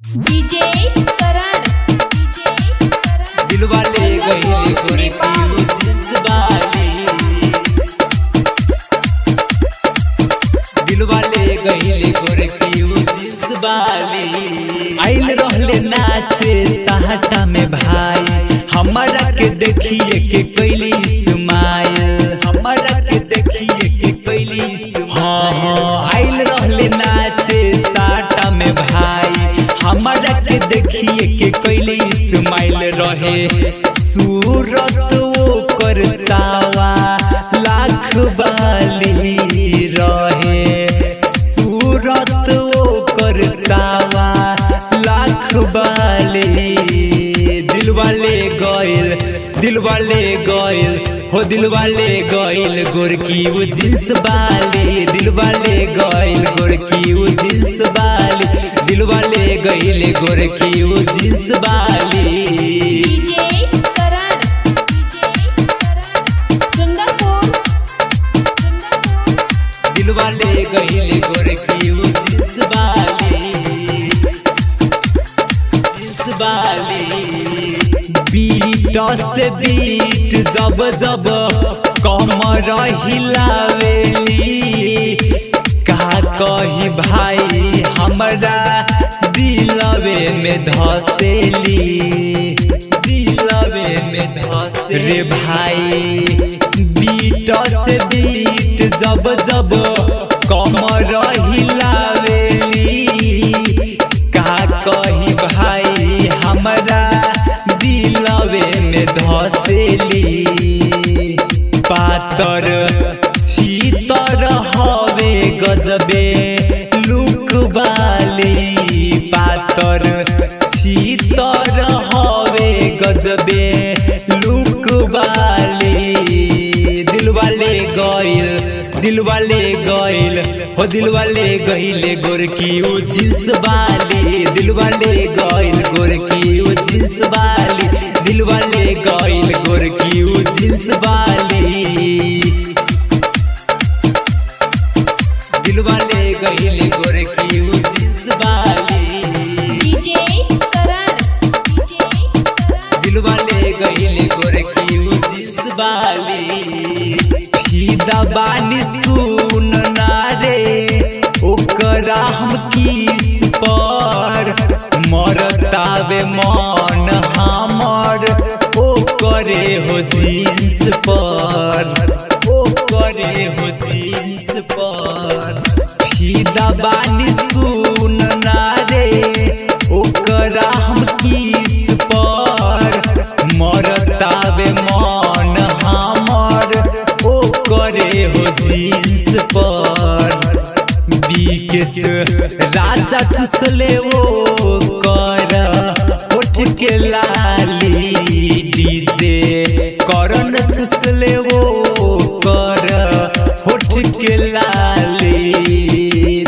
DJ करण दिलवा ले गई गोरे की जिंस वाली, दिलवा ले गई गोरे की जिंस वाली। आइल रहले नाचे साहटा में भाई, हमारा के देखिए के कैली स्माइल, हमारा के देखिए के कैली स्माइल। हाँ आइल रहले नाचे साहटा में भाई, हमारा के देखिए के कैली स्माइल रहे। सूरत ओकर सावा लाख वाली रहे, सूरत ओकर सावा लाख वाली। दिलवा ले गइल, दिलवा ले गइल हो, दिलवा ले गइल गोरकी वो जिंस वाली, दिलवा ले गइल गोरकी वो जिंस वाली, दिलवा ले गइल गोरकी वो जिंस वाली। डीजे करण सुंदरपुर दिलवा ले गइल गोरकी वो जिंस वाली, जिंस वाली। बीट से बीट जब जब कमर हिलावेली, का कही भाई हमरा दिलवे में धसेली, दिलवे में धसे रे भाई। बीट से बीट जब जब कमर हिलावेली, का कही भाई हमरा दिलवे में धसेली। पातर छीतर हवे गजबे लुक वाली, पातर छीतर हवे गजबे लुक वाली। दिलवा ले गइल, दिलवा ले गइल हो, दिलवा ले गइल गोरकी वो जिंस वाली, दिलवा ले गइल गोरकी वो जिंस वाली, दिलवा ले गइल गोरकी वो जिंस वाली। दिलवा ले गइल गोरकी वो जिंस वाली। डीजे करण दिलवा ले गइल गोरकी वो जिंस वाली। फीदा बानी सुन ना रे ओकरा हम किस पर, मरतावे मन हमर ओकरे हो जींस पर, ओकरे हो जींस पर। फीदा बानी सुन ना रे ओकरा हम किस पर, मरतावे मन हमर ओकरे हो जींस पर। बीकेस राजा चुसले वो कर उठ के लाली, डीजे करण चुसले वो कर उठ के लाली।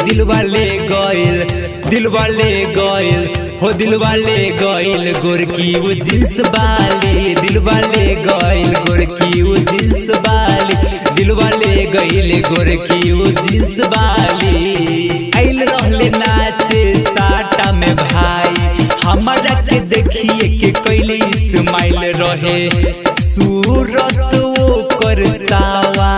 दिलवा ले गइल, दिलवा ले गइल हो, दिलवा ले गइल गोरकी वो जिंस वाली, दिलवा ले गइल गोरकी वो जिंस वाली, दिलवा ले गइल गोरकी वो जिंस वाली। आइल रहले नाचे साटा में भाई, हमारा के देखिए के कैली स्माइल रहे। सूरत ओकर सावा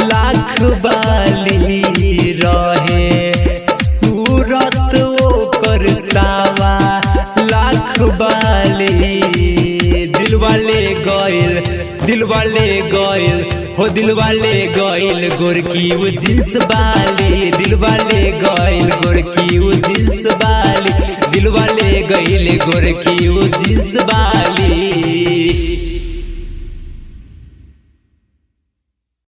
लाख वाली रहे, सूरत ओकर सावा लाख वाली। दिलवा ले गइल, दिलवा ले गइल हो, दिलवा ले गइल गोरकी वो जिंस वाली, दिलवा ले गइल गोरकी वो जिंस वाली, दिलवा ले गइल गोरकी वो जिंस वाली।